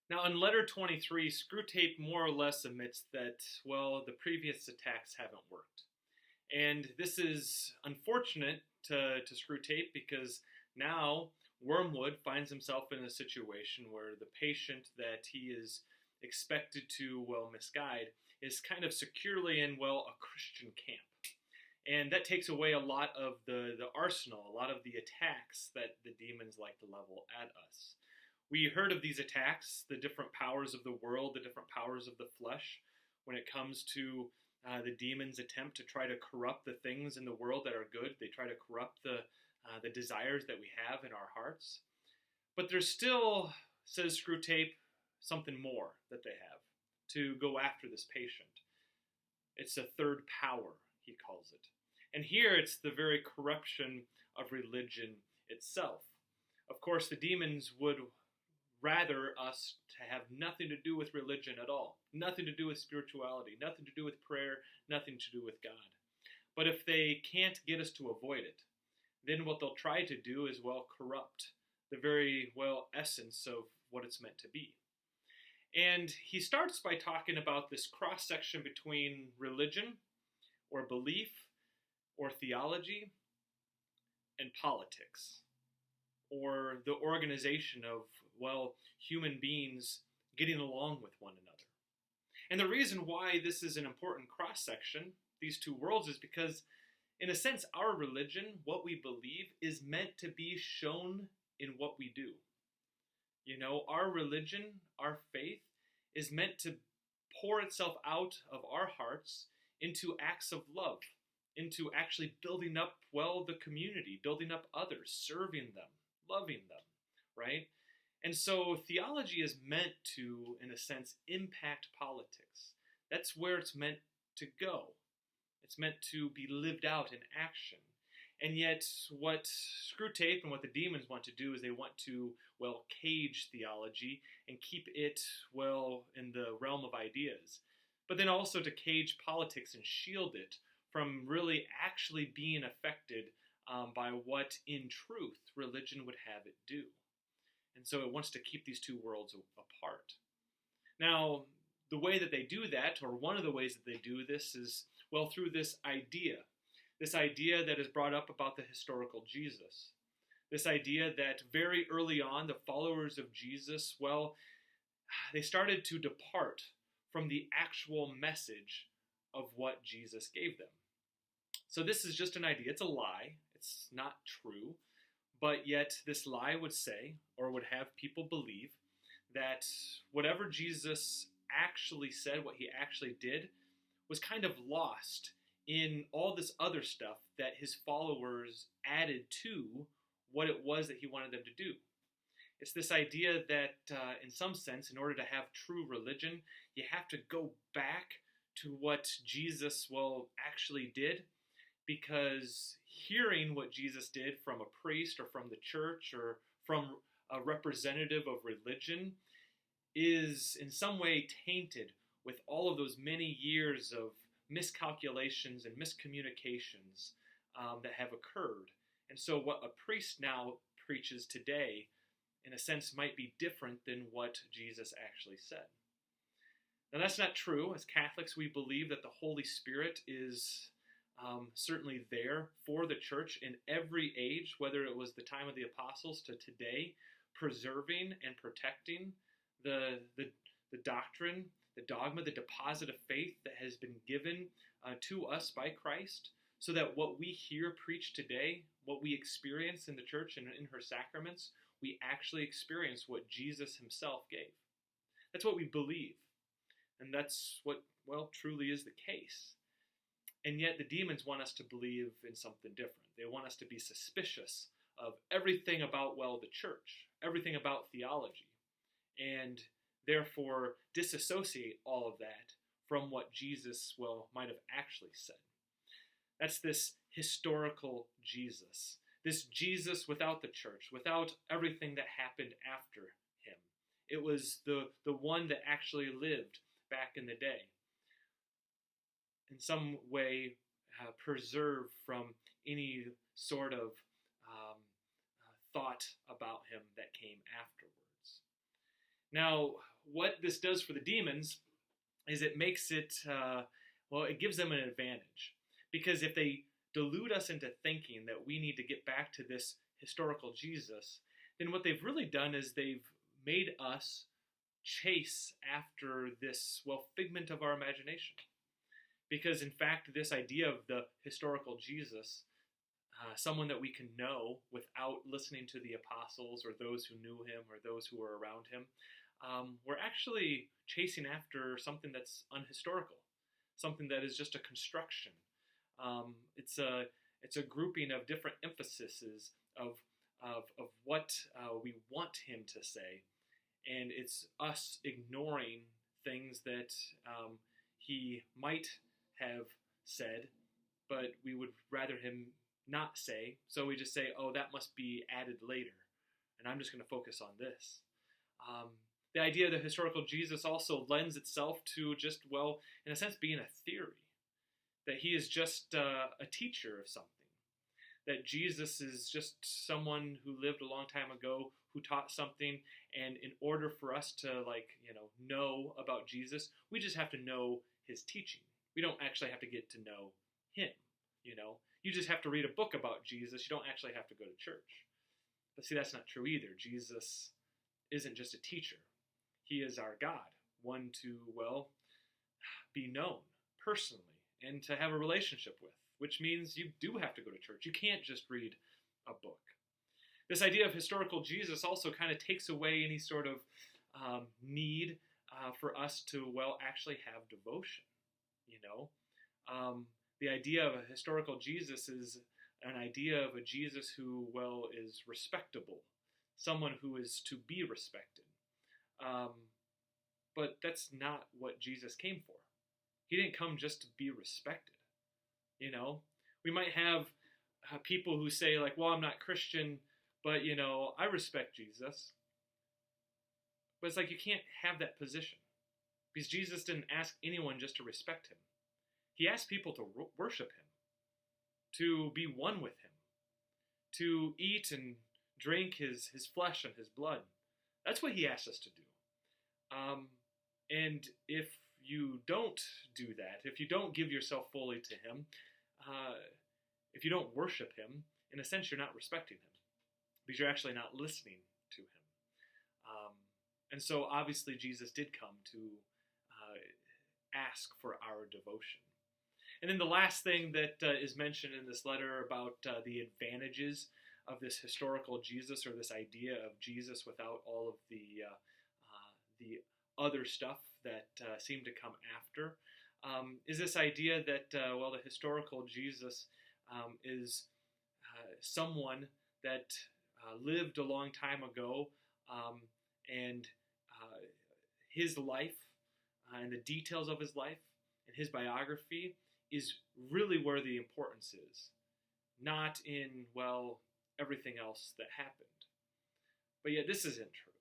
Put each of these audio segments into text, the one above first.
Now, in letter 23, Screwtape more or less admits that, well, the previous attacks haven't worked. And this is unfortunate to Screwtape because now Wormwood finds himself in a situation where the patient that he is expected to, well, misguide is kind of securely in, well, a Christian camp. And that takes away a lot of the arsenal, a lot of the attacks that the demons like to level at us. We heard of these attacks, the different powers of the world, the different powers of the flesh, when it comes to the demons' attempt to try to corrupt the things in the world that are good. They try to corrupt the desires that we have in our hearts. But there's still, says Screwtape, something more that they have to go after this patient. It's a third power, he calls it. And here it's the very corruption of religion itself. Of course, the demons would rather us to have nothing to do with religion at all, nothing to do with spirituality, nothing to do with prayer, nothing to do with God. But if they can't get us to avoid it, then what they'll try to do is, well, corrupt the very, well, essence of what it's meant to be. And he starts by talking about this cross-section between religion or belief or theology and politics, or the organization of, well, human beings getting along with one another. And the reason why this is an important cross-section, these two worlds, is because, in a sense, our religion, what we believe, is meant to be shown in what we do. You know, our religion, our faith, is meant to pour itself out of our hearts into acts of love, into actually building up, well, the community, building up others, serving them, loving them, right? And so theology is meant to, in a sense, impact politics. That's where it's meant to go. It's meant to be lived out in action. And yet, what Screwtape and what the demons want to do is they want to, well, cage theology and keep it, well, in the realm of ideas. But then also to cage politics and shield it from really actually being affected by what, in truth, religion would have it do. And so it wants to keep these two worlds apart. Now, the way that they do that, or one of the ways that they do this is, well, through this idea that is brought up about the historical Jesus. This idea that very early on, the followers of Jesus, well, they started to depart from the actual message of what Jesus gave them. So this is just an idea. It's a lie. It's not true. But yet this lie would say, or would have people believe, that whatever Jesus actually said, what he actually did, was kind of lost in all this other stuff that his followers added to what it was that he wanted them to do. It's this idea that, in some sense, in order to have true religion, you have to go back to what Jesus, well, actually did, because hearing what Jesus did from a priest or from the church or from a representative of religion is in some way tainted with all of those many years of miscalculations and miscommunications that have occurred. And so what a priest now preaches today, in a sense, might be different than what Jesus actually said. Now that's not true. As Catholics, we believe that the Holy Spirit is certainly there for the church in every age, whether it was the time of the apostles to today, preserving and protecting the doctrine, the dogma, the deposit of faith that has been given to us by Christ, so that what we hear preached today, what we experience in the church and in her sacraments, we actually experience what Jesus himself gave. That's what we believe. And that's what, well, truly is the case. And yet the demons want us to believe in something different. They want us to be suspicious of everything about, well, the church, everything about theology, and therefore disassociate all of that from what Jesus, well, might have actually said. That's this historical Jesus, this Jesus without the church, without everything that happened after him. It was the one that actually lived back in the day, in some way preserved from any sort of thought about him that came afterwards. Now, what this does for the demons is it makes it, it gives them an advantage. Because if they delude us into thinking that we need to get back to this historical Jesus, then what they've really done is they've made us chase after this, figment of our imagination. Because in fact, this idea of the historical Jesus, someone that we can know without listening to the apostles or those who knew him or those who were around him, we're actually chasing after something that's unhistorical, something that is just a construction. It's a grouping of different emphases of what we want him to say, and it's us ignoring things that he might have said, but we would rather him not say. So we just say, "Oh, that must be added later," and I'm just going to focus on this. The idea of the historical Jesus also lends itself to just, in a sense, being a theory. That he is just a teacher of something. That Jesus is just someone who lived a long time ago, who taught something, and in order for us to, know about Jesus, we just have to know his teaching. We don't actually have to get to know him, You just have to read a book about Jesus. You don't actually have to go to church. But see, that's not true either. Jesus isn't just a teacher. He is our God, one to, be known personally and to have a relationship with, which means you do have to go to church. You can't just read a book. This idea of historical Jesus also kind of takes away any sort of need for us to, actually have devotion, The idea of a historical Jesus is an idea of a Jesus who, is respectable, someone who is to be respected. But that's not what Jesus came for. He didn't come just to be respected. We might have people who say, I'm not Christian, but, I respect Jesus. But it's like you can't have that position. Because Jesus didn't ask anyone just to respect him. He asked people to worship him, to be one with him, to eat and drink his flesh and his blood. That's what he asked us to do. And if you don't do that, if you don't give yourself fully to him, if you don't worship him, in a sense, you're not respecting him because you're actually not listening to him. And so obviously Jesus did come to ask for our devotion. And then the last thing that is mentioned in this letter about the advantages of this historical Jesus, or this idea of Jesus without all of the other stuff that seemed to come after, is this idea that, the historical Jesus is someone that lived a long time ago, and his life and the details of his life and his biography is really where the importance is, not in, everything else that happened. But yet this isn't true.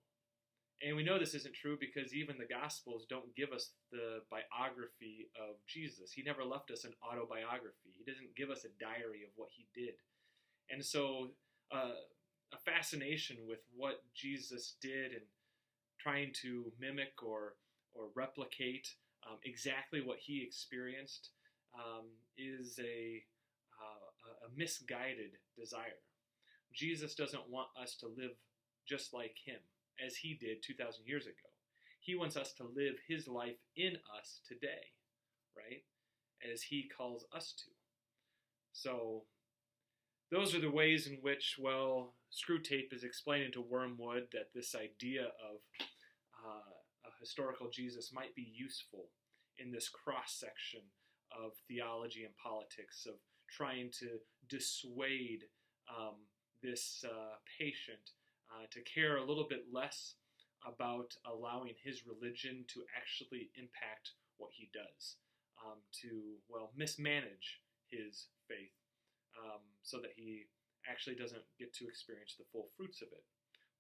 And we know this isn't true because even the Gospels don't give us the biography of Jesus. He never left us an autobiography. He doesn't give us a diary of what he did. And so a fascination with what Jesus did and trying to mimic or replicate exactly what he experienced is a misguided desire. Jesus doesn't want us to live just like him, as he did 2,000 years ago. He wants us to live his life in us today, right? As he calls us to. So those are the ways in which, Screwtape is explaining to Wormwood that this idea of a historical Jesus might be useful in this cross-section of theology and politics, of trying to dissuade this patient to care a little bit less about allowing his religion to actually impact what he does, to, mismanage his faith, so that he actually doesn't get to experience the full fruits of it.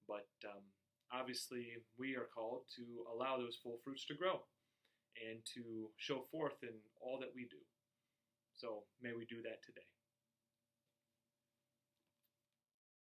But obviously, we are called to allow those full fruits to grow and to show forth in all that we do. So may we do that today.